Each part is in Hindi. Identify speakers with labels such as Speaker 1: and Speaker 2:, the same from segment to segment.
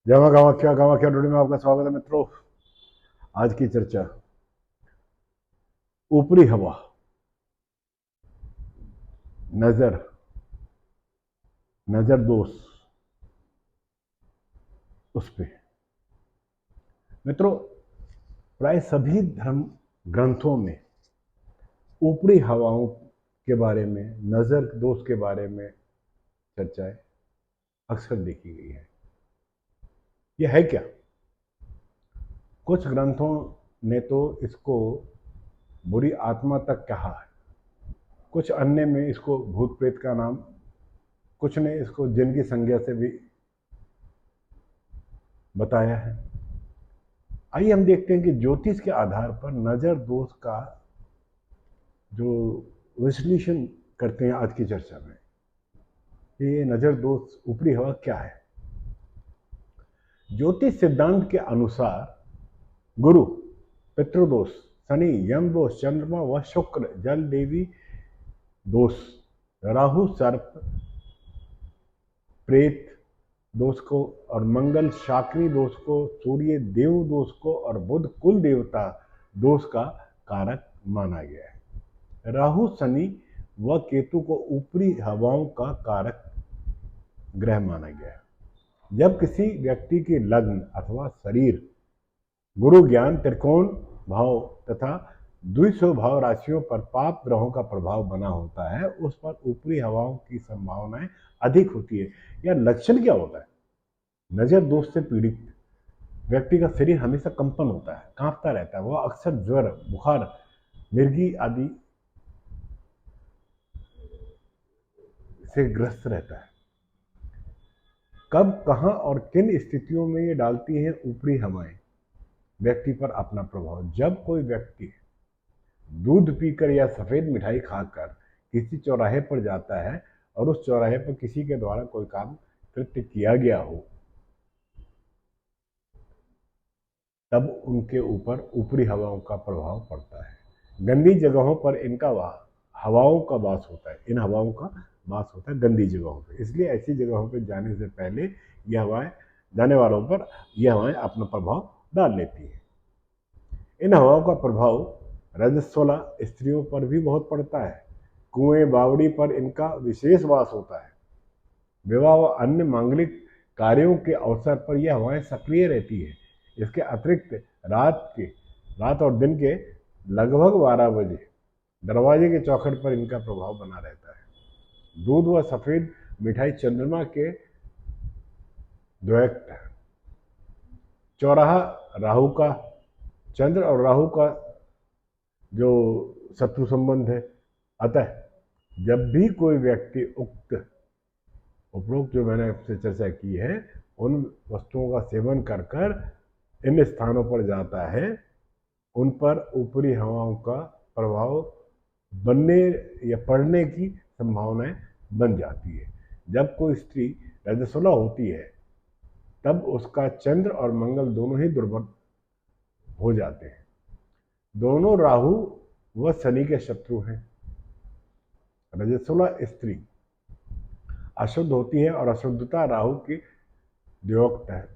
Speaker 1: जय मां कामाख्या। कामाख्या टुडे में आपका स्वागत है मित्रों। आज की चर्चा ऊपरी हवा, नजर, नजर दोष, उस पे। मित्रों, प्राय सभी धर्म ग्रंथों में ऊपरी हवाओं के बारे में, नजर दोष के बारे में चर्चाएं अक्सर देखी गई है। यह है क्या? कुछ ग्रंथों ने तो इसको बुरी आत्मा तक कहा है, कुछ अन्य में इसको भूत प्रेत का नाम, कुछ ने इसको जिन की संज्ञा से भी बताया है। आइए हम देखते हैं कि ज्योतिष के आधार पर नजर दोष का जो विश्लेषण करते हैं आज की चर्चा में, ये नजर दोष ऊपरी हवा क्या है। ज्योतिष सिद्धांत के अनुसार गुरु, पितृदोष, शनि, यम दोष, चंद्रमा व शुक्र जल देवी दोष, राहु सर्प प्रेत दोष को, और मंगल शाकरी दोष को, सूर्य देव दोष को और बुध कुल देवता दोष का कारक माना गया है। राहु, शनि व केतु को ऊपरी हवाओं का कारक ग्रह माना गया है। जब किसी व्यक्ति के लग्न अथवा शरीर गुरु ज्ञान त्रिकोण भाव तथा द्विसो भाव राशियों पर पाप ग्रहों का प्रभाव बना होता है, उस पर ऊपरी हवाओं की संभावनाएं अधिक होती है। या लक्षण क्या होता है? नजर दोष से पीड़ित व्यक्ति का शरीर हमेशा कंपन होता है, कांपता रहता है। वह अक्सर ज्वर, बुखार, मिर्गी आदि से ग्रस्त रहता है। कब, कहां और किन स्थितियों में ये डालती हैं ऊपरी हवाएं व्यक्ति पर अपना प्रभाव? जब कोई व्यक्ति दूध पीकर या सफेद मिठाई खाकर किसी चौराहे पर जाता है और उस चौराहे पर किसी के द्वारा कोई काम कृत्य किया गया हो, तब उनके ऊपर ऊपरी हवाओं का प्रभाव पड़ता है। गंदी जगहों पर इनका हवाओं का वास होता है, इन हवाओं का वास होता है गंदी जगहों पर। इसलिए ऐसी जगहों पर जाने से पहले यह हवाएं, जाने वालों पर यह हवाएं अपना प्रभाव डाल लेती हैं। इन हवाओं का प्रभाव रजस्वला स्त्रियों पर भी बहुत पड़ता है। कुएं, बावड़ी पर इनका विशेष वास होता है। विवाह व अन्य मांगलिक कार्यों के अवसर पर यह हवाएं सक्रिय रहती है। इसके अतिरिक्त रात और दिन के लगभग 12 बजे दरवाजे के चौखट पर इनका प्रभाव बना रहता है। दूध व सफेद मिठाई चंद्रमा के द्वैत है। चौराहा राहु का, चंद्र और राहु का जो शत्रु संबंध है। अतः जब भी कोई व्यक्ति उपरोक्त जो मैंने आपसे चर्चा की है, उन वस्तुओं का सेवन कर कर इन स्थानों पर जाता है, उन पर ऊपरी हवाओं का प्रभाव बनने या पड़ने की संभावनाएं बन जाती है। जब कोई स्त्री रजस्वला होती है, तब उसका चंद्र और मंगल दोनों ही दुर्बल हो जाते हैं। दोनों राहु व शनि के शत्रु हैं। रजस्वला स्त्री अशुद्ध होती है और अशुद्धता राहु की द्योतक है।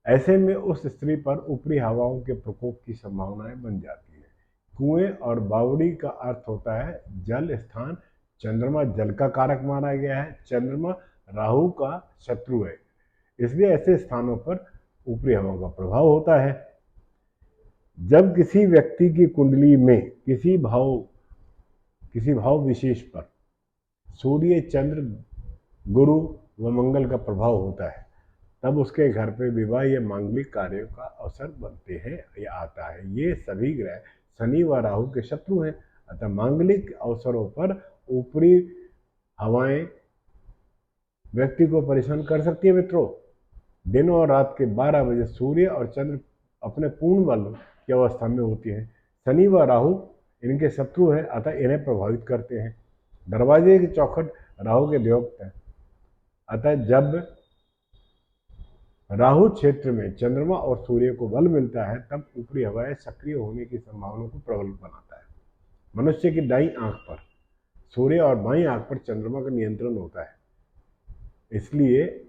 Speaker 1: ऐसे में उस स्त्री पर ऊपरी हवाओं के प्रकोप की संभावनाएं बन जाती है। कुएं और बावड़ी का अर्थ होता है जल स्थान। चंद्रमा जल का कारक माना गया है। चंद्रमा राहु का शत्रु है, इसलिए ऐसे स्थानों पर ऊपरी हवाओं का प्रभाव होता है। जब किसी व्यक्ति की कुंडली में किसी भाव विशेष पर सूर्य, चंद्र, गुरु व मंगल का प्रभाव होता है, तब उसके घर पे विवाह या मांगलिक कार्यों का अवसर बनते हैं या आता है। ये सभी ग्रह शनि व राहु के शत्रु हैं। अतः मांगलिक अवसरों पर ऊपरी हवाएं व्यक्ति को परेशान कर सकती है। मित्रों, दिन और रात के 12 बजे सूर्य और चंद्र अपने पूर्ण बल की अवस्था में होती है। शनि व राहु इनके शत्रु हैं, अतः इन्हें प्रभावित करते हैं। दरवाजे की चौखट राहु के द्योतक है। अतः जब राहु क्षेत्र में चंद्रमा और सूर्य को बल मिलता है, तब ऊपरी हवाएं सक्रिय होने की संभावना को प्रबल बनाता है। मनुष्य की दाईं आंख पर सूर्य और बाईं आंख पर चंद्रमा का नियंत्रण होता है। इसलिए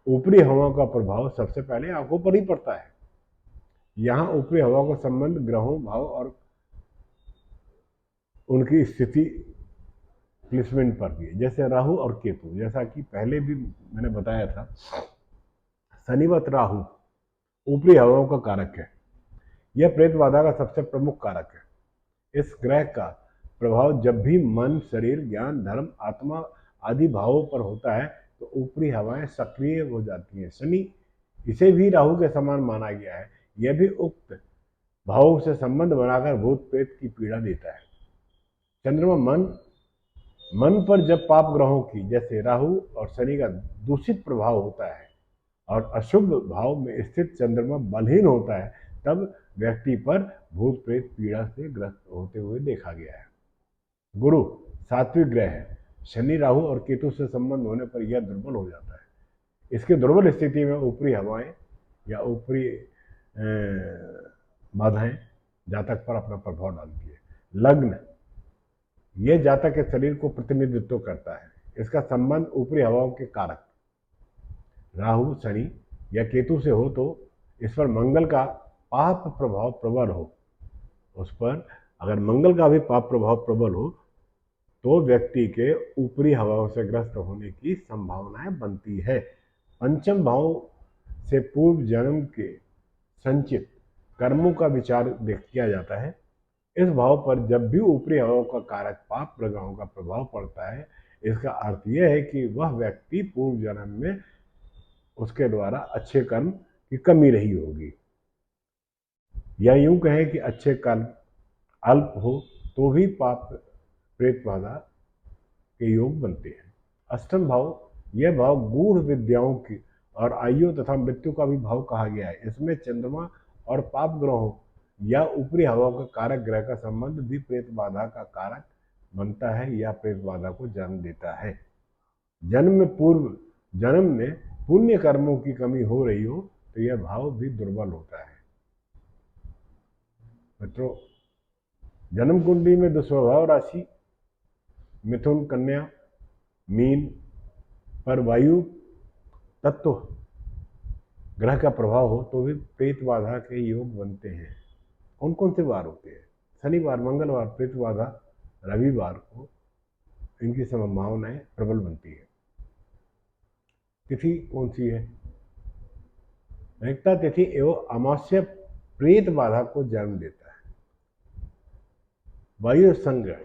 Speaker 1: ऊपरी हवाओं का प्रभाव सबसे पहले आंखों पर ही पड़ता है। यहाँ ऊपरी हवा का संबंध ग्रहों, भाव और उनकी स्थिति प्लेसमेंट पर भी है। जैसे राहु और केतु, जैसा कि पहले भी मैंने बताया था, शनिवत राहु ऊपरी हवाओं का कारक है। यह प्रेत बाधा का सबसे प्रमुख कारक है। इस ग्रह का प्रभाव जब भी मन, शरीर, ज्ञान, धर्म, आत्मा आदि भावों पर होता है तो ऊपरी हवाएं सक्रिय हो जाती हैं। शनि, इसे भी राहु के समान माना गया है। यह भी उक्त भावों से संबंध बनाकर भूत प्रेत की पीड़ा देता है। चंद्रमा मन पर जब पाप ग्रहों की जैसे राहु और शनि का दूषित प्रभाव होता है और अशुभ भाव में स्थित चंद्रमा बलहीन होता है, तब व्यक्ति पर भूत प्रेत पीड़ा से ग्रस्त होते हुए देखा गया है। गुरु सात्विक ग्रह है। शनि, राहु और केतु से संबंध होने पर यह दुर्बल हो जाता है। इसकी दुर्बल स्थिति में ऊपरी हवाएं या ऊपरी बाधाएं जातक पर अपना प्रभाव डालती है। लग्न, यह जातक के शरीर को प्रतिनिधित्व करता है। इसका संबंध ऊपरी हवाओं के कारक राहु, शनि या केतु से हो तो इस पर मंगल का पाप प्रभाव प्रबल हो, उस पर अगर मंगल का भी पाप प्रभाव प्रबल हो तो व्यक्ति के ऊपरी हवाओं से ग्रस्त होने की संभावनाएं बनती है। पंचम भाव से पूर्व जन्म के संचित कर्मों का विचार किया जाता है। इस भाव पर जब भी ऊपरी हवाओं का कारक पाप ग्रहों का प्रभाव पड़ता है, इसका अर्थ यह है कि वह व्यक्ति पूर्व जन्म में उसके द्वारा अच्छे कर्म की कमी रही होगी, या यूं कहें कि अच्छे कर्म अल्प हो तो भी पाप प्रेत बाधा के योग बनते हैं। अष्टम भाव, यह भाव गूढ़ विद्याओं की और आयु तथा मृत्यु का भी भाव कहा गया है। इसमें चंद्रमा और पाप ग्रहों या ऊपरी हवाओं का कारक ग्रह का संबंध भी प्रेत बाधा का कारक बनता है या प्रेत बाधा को जन्म देता है। जन्म में पुण्य कर्मों की कमी हो रही हो तो यह भाव भी दुर्बल होता है। मित्रों, जन्म कुंडली में दुस्वभाव राशि मिथुन, कन्या, मीन पर वायु तत्व ग्रह का प्रभाव हो तो भी प्रेत बाधा के योग बनते हैं। कौन कौन से वार होते हैं? शनिवार, मंगलवार प्रेत बाधा, रविवार को इनकी संभावनाएं प्रबल बनती है। तिथि कौन सी है? रिक्ता तिथि एवं अमावस्या प्रेत बाधा को जन्म देता है। वायु संग्रह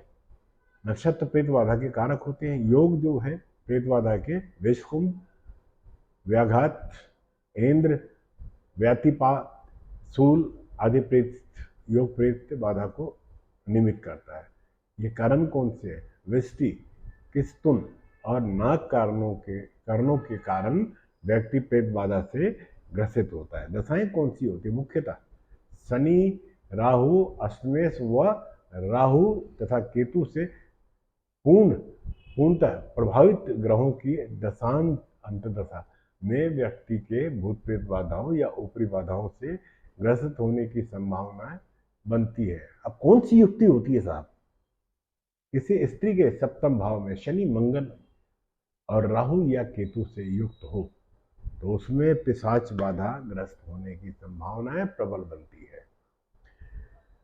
Speaker 1: नक्षत्र प्रेत बाधा के कारक होते हैं। योग जो है प्रेत बाधा के विषकुंभ, व्याघात, इंद्र, व्यातिपात, शूल आदि प्रेत योग प्रेत बाधा को निमित्त करता है। ये कारण कौन से है? विष्टि, किस्तुन और नाग कारणों के कारण व्यक्ति प्रेत बाधा से ग्रसित होता है। दशाएं कौन सी होती है? मुख्यतः शनि, राहु, अष्टमेश व राहु तथा केतु से पूर्णतः प्रभावित ग्रहों की दशांत अंतदशा में व्यक्ति के भूत प्रेत बाधाओं या ऊपरी बाधाओं से ग्रसित होने की संभावना बनती है। अब कौन सी युक्ति होती है साहब? किसी स्त्री के सप्तम भाव में शनि, मंगल और राहु या केतु से युक्त हो तो उसमें पिशाच बाधा ग्रस्त होने की संभावनाएं प्रबल बनती है।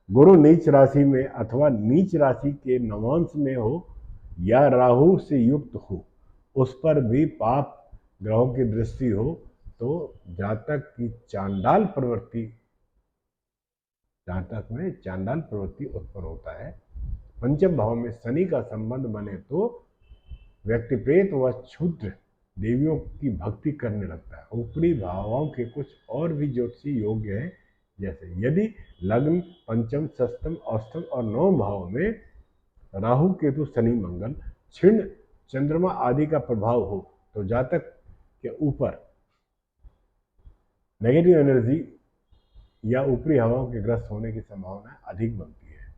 Speaker 1: गुरु नीच राशि में अथवा नीच राशि के नवांश में हो या राहु से युक्त हो, उस पर भी पाप ग्रहों की दृष्टि हो तो जातक में चांडाल प्रवृत्ति उत्पन्न होता है। पंचम भाव में शनि का संबंध बने तो व्यक्ति प्रेत व क्षुद्र देवियों की भक्ति करने लगता है। ऊपरी भावों के कुछ और भी ज्योतिषी योग्य हैं, जैसे यदि लग्न, पंचम, षष्ठम, अष्टम और नवम भाव में राहु, केतु, शनि, मंगल, क्षीण चंद्रमा आदि का प्रभाव हो तो जातक के ऊपर नेगेटिव एनर्जी या ऊपरी हवाओं के ग्रस्त होने की संभावना अधिक बनती है।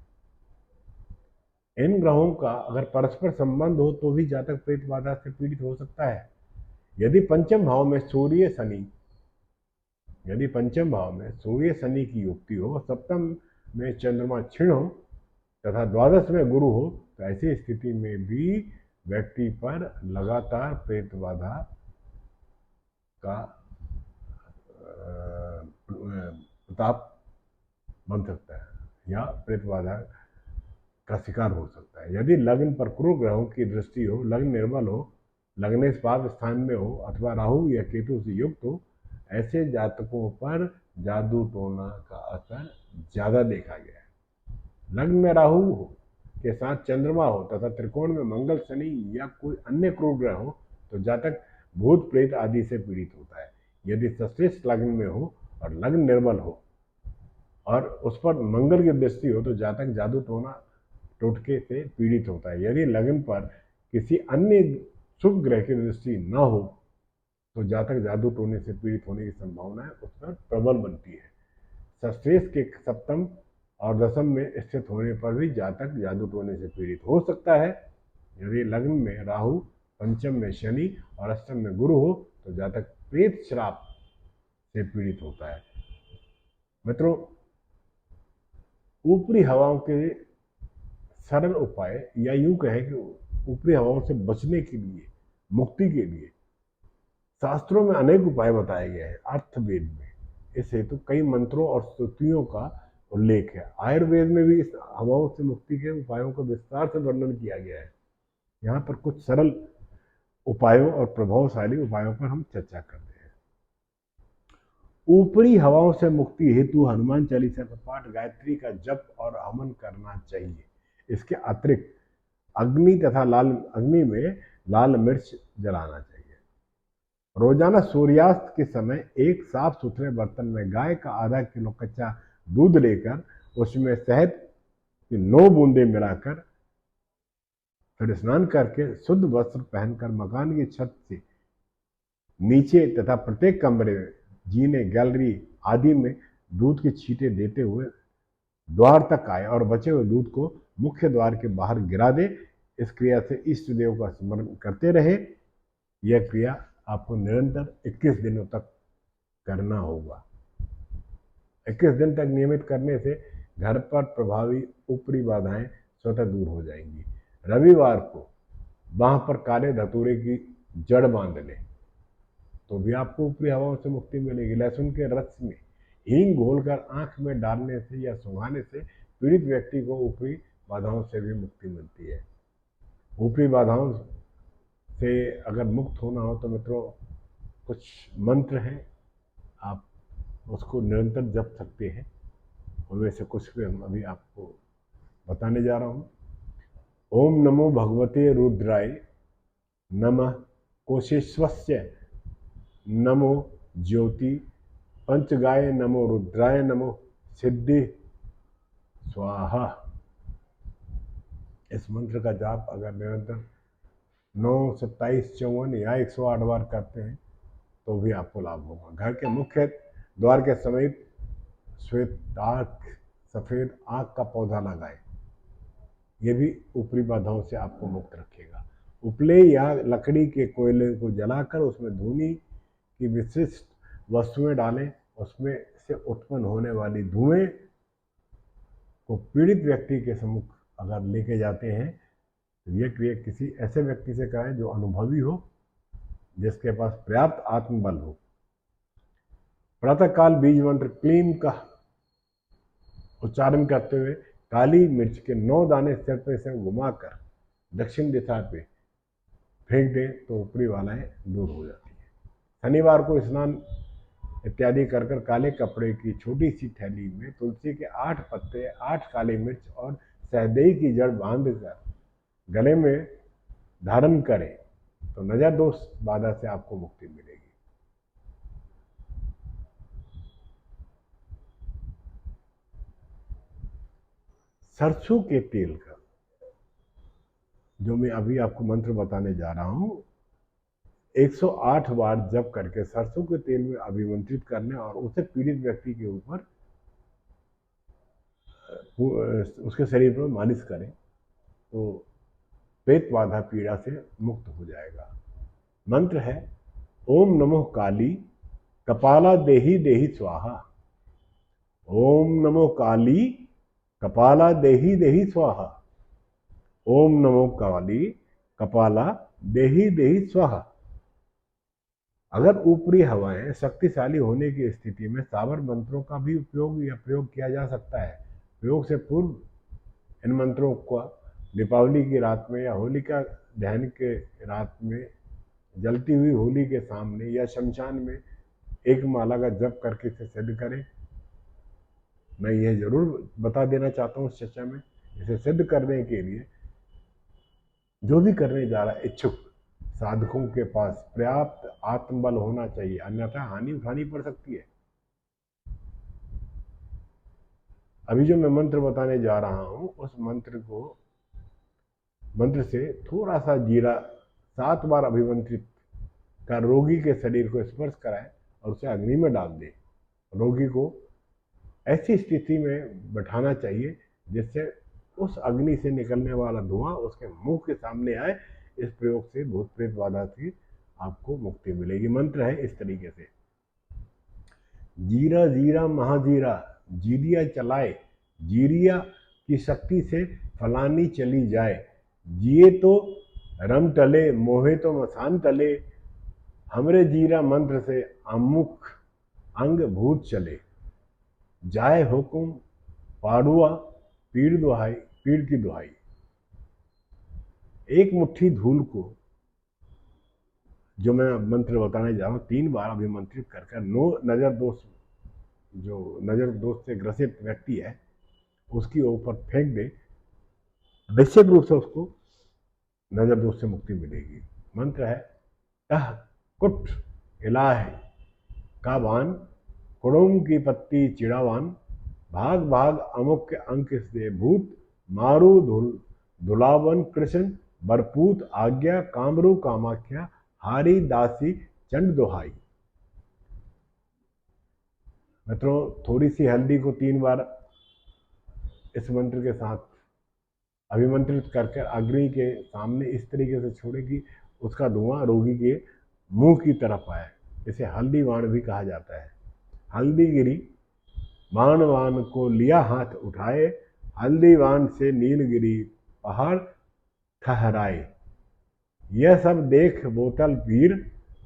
Speaker 1: इन ग्रहों का अगर परस्पर संबंध हो तो भी जातक प्रेत बाधा से पीड़ित हो सकता है। यदि पंचम भाव में सूर्य शनि की युक्ति हो, सप्तम में चंद्रमा क्षीण हो तथा द्वादश में गुरु हो तो ऐसी स्थिति में भी व्यक्ति पर लगातार प्रेत बाधा का प्रताप बन सकता है या प्रेत बाधा का शिकार हो सकता है। यदि लग्न पर क्रूर ग्रहों की दृष्टि हो, लग्न निर्बल हो, लग्नेश पाप स्थान में हो अथवा राहु या केतु से युक्त हो, ऐसे जातकों पर जादू टोना का असर ज्यादा देखा गया है। लग्न में राहु हो के साथ चंद्रमा हो तथा त्रिकोण में मंगल, शनि या कोई अन्य क्रूर ग्रह हो तो जातक भूत प्रेत आदि से पीड़ित होता है। यदि सश्रेष्ठ लग्न में हो और लग्न निर्बल हो और उस पर मंगल की दृष्टि हो तो जातक जादू टोना टोटके से पीड़ित होता है। यदि लग्न पर किसी अन्य शुभ ग्रह की दृष्टि न हो तो जातक जादू टोने से पीड़ित होने की संभावना उस पर प्रबल बनती है। सश्रेष्ठ के सप्तम और दशम में स्थित होने पर भी जातक जादू टोने से पीड़ित हो सकता है। यदि लग्न में राहु, पंचम में शनि और अष्टम में गुरु हो तो जातक प्रेत श्राप से पीड़ित होता है। मित्रों, ऊपरी हवाओं के सरल उपाय या यूं कहें कि ऊपरी हवाओं से बचने के लिए, मुक्ति के लिए शास्त्रों में अनेक उपाय बताए गए हैं। अर्थवेद में इस हेतु कई मंत्रों और स्तुतियों का उल्लेख है। आयुर्वेद में भी इस हवाओं से मुक्ति के उपायों का विस्तार से वर्णन किया गया है। यहाँ पर कुछ सरल उपायों और प्रभावशाली उपायों पर हम चर्चा करते हैं। ऊपरी हवाओं से मुक्ति हेतु हनुमान चालीसा का पाठ, गायत्री का जप और हवन करना चाहिए। इसके अतिरिक्त अग्नि में लाल मिर्च जलाना चाहिए। रोजाना सूर्यास्त के समय एक साफ सुथरे बर्तन में गाय का आधा किलो कच्चा दूध लेकर उसमें शहद की 9 बूंदें मिलाकर फिर स्नान करके शुद्ध वस्त्र पहनकर मकान की छत से नीचे तथा प्रत्येक कमरे में, जीने, गैलरी आदि में दूध की छींटे देते हुए द्वार तक आए और बचे हुए दूध को मुख्य द्वार के बाहर गिरा दे। इस क्रिया से इष्ट देव का स्मरण करते रहे। यह क्रिया आपको निरंतर 21 दिनों तक करना होगा। 21 दिन तक नियमित करने से घर पर प्रभावी ऊपरी बाधाएं स्वतः दूर हो जाएंगी। रविवार को बांह पर काले धतूरे की जड़ बांध लें तो भी आपको ऊपरी हवाओं से मुक्ति मिलेगी। लहसुन के रस में हींग घोलकर आंख में डालने से या सुंघाने से पीड़ित व्यक्ति को ऊपरी बाधाओं से भी मुक्ति मिलती है। ऊपरी बाधाओं से अगर मुक्त होना हो तो मित्रों, कुछ मंत्र हैं, आप उसको निरंतर जप सकते हैं। उनमें से कुछ भी हम अभी आपको बताने जा रहा हूँ। ओम नमो भगवते रुद्राय नमः कोशेश्वस्य नमो ज्योति पंचगाय नमो रुद्राय नमो सिद्धि स्वाहा। इस मंत्र का जाप अगर निरंतर 9, 27, 54 या 108 बार करते हैं तो भी आपको लाभ होगा। घर के मुख्य द्वार के समीप श्वेत आंख, सफेद आंख का पौधा लगाएं। ये भी ऊपरी बाधाओं से आपको मुक्त रखेगा। उपले या लकड़ी के कोयले को जलाकर उसमें धूनी की विशिष्ट वस्तुएं डालें। उसमें से उत्पन्न होने वाली धुएं को पीड़ित व्यक्ति के सम्मुख अगर लेके जाते हैं तो यह क्रिया किसी ऐसे व्यक्ति से कराएं जो अनुभवी हो, जिसके पास पर्याप्त आत्मबल हो। प्रातःकाल बीज मंत्र क्लीम का उच्चारण करते हुए काली मिर्च के 9 दाने सिर पे से घुमाकर दक्षिण दिशा पे फेंक दें तो ऊपरी बाधाएं दूर हो जाती है। शनिवार को स्नान इत्यादि कर काले कपड़े की छोटी सी थैली में तुलसी के 8 पत्ते, 8 काली मिर्च और सहदेई की जड़ बांधकर गले में धारण करें तो नजर दोष बाधा से आपको मुक्ति मिलेगी। सरसों के तेल का जो मैं अभी आपको मंत्र बताने जा रहा हूं, 108 बार जप करके सरसों के तेल में अभिमंत्रित करने और उसे पीड़ित व्यक्ति के ऊपर उसके शरीर पर मालिश करें तो पेट बाधा पीड़ा से मुक्त हो जाएगा। मंत्र है ओम नमो काली कपाला देही देही स्वाहा। ओम नमो काली कपाला देही देही स्वाहा। ओम नमो काली कपाला देही देही स्वाहा। अगर ऊपरी हवाएं शक्तिशाली होने की स्थिति में सावर मंत्रों का भी उपयोग या प्रयोग किया जा सकता है। प्रयोग से पूर्व इन मंत्रों का दीपावली की रात में या होलिका दहन के रात में जलती हुई होली के सामने या शमशान में एक माला का जप करके इसे सिद्ध करें। मैं यह जरूर बता देना चाहता हूँ इस चर्चा में, इसे सिद्ध करने के लिए जो भी करने जा रहा है इच्छुक साधकों के पास पर्याप्त आत्मबल होना चाहिए, अन्यथा हानि उठानी पड़ सकती है। अभी जो मैं मंत्र बताने जा रहा हूं उस मंत्र से थोड़ा सा जीरा 7 बार अभिमंत्रित कर रोगी के शरीर को स्पर्श कराए और उसे अग्नि में डाल दे। रोगी को ऐसी स्थिति में बैठाना चाहिए जिससे उस अग्नि से निकलने वाला धुआं उसके मुंह के सामने आए। इस प्रयोग से भूत प्रेत बाधा से आपको मुक्ति मिलेगी। मंत्र है इस तरीके से, जीरा जीरा महाजीरा जीरिया चलाए, जीरिया की शक्ति से फलानी चली जाए, जिए तो रम टले मोहे तो मसान तले, हमरे जीरा मंत्र से अमुख अंग भूत चले, जाए हुकुम पाड़ुआ पीड़ की दुहाई। एक मुट्ठी धूल को जो मैं मंत्र बताने जा रहा हूँ 3 बार अभिमंत्रित कर नो नजर दोष, जो नजर दोष से ग्रसित व्यक्ति है उसकी ऊपर फेंक दे, निश्चित रूप से उसको नजर दोष से मुक्ति मिलेगी। मंत्र है तह कुट इलाह का बान, कुड़ुम की पत्ती चिड़ावान, भाग भाग अमुक के अंक से भूत, मारू धुलावन कृष्ण बरपूत आज्ञा, कामरू कामाख्या हारी दासी चंड दोहाई। मित्रों, थोड़ी सी हल्दी को 3 बार इस मंत्र के साथ अभिमंत्रित करके अग्नि के सामने इस तरीके से छोड़े कि उसका धुआं रोगी के मुंह की तरफ आए। इसे हल्दी वाण भी कहा जाता है। हल्दी गिरी बाण वान को लिया हाथ उठाए, हल्दी वान से नीलगिरी पहाड़ ठहराए, यह सब देख बोतल पीर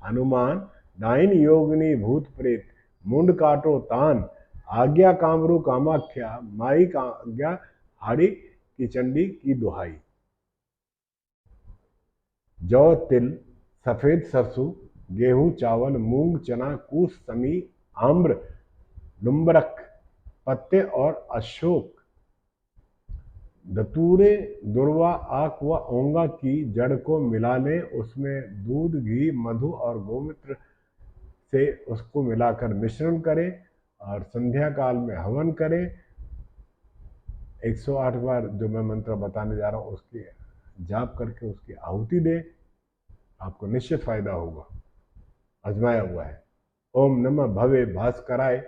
Speaker 1: हनुमान, डाइन योगिनी भूत प्रेत मुंड काटो तान, आज्ञा कामरू कामाख्या माई का आज्ञा हाड़ी की चंडी की दुहाई। जौ तिल सफेद सरसों गेहूं चावल मूंग चना कूस समी आम्र लुम्बरक पत्ते और अशोक धतूरे दुर्वा आक व ओंगा की जड़ को मिला लें, उसमें दूध घी मधु और गोमूत्र से उसको मिलाकर मिश्रण करें और संध्या काल में हवन करें। 108 बार जो मैं मंत्र बताने जा रहा हूँ उसकी जाप करके उसकी आहुति दें, आपको निश्चित फायदा होगा, आजमाया हुआ है। ओम नमः भवे भास्कराय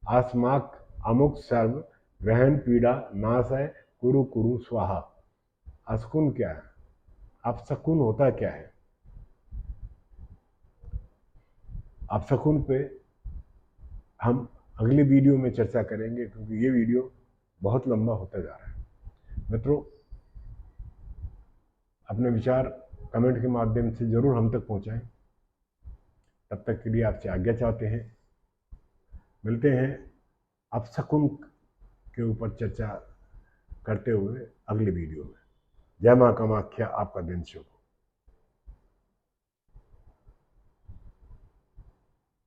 Speaker 1: आसमाक अमुक सर्व ग्रहण पीड़ा नाशय कुरु कुरु स्वाहा। अस्कुन क्या है, अपशकुन होता क्या है? अपशकुन पे हम अगले वीडियो में चर्चा करेंगे क्योंकि ये वीडियो बहुत लंबा होता जा रहा है। मित्रों, अपने विचार कमेंट के माध्यम से जरूर हम तक पहुंचाएं। तब तक के लिए आपसे आज्ञा चाहते हैं। मिलते हैं अपशकुन के ऊपर चर्चा करते हुए अगले वीडियो में। जय मां कामाख्या, आपका दिन शुभ हो।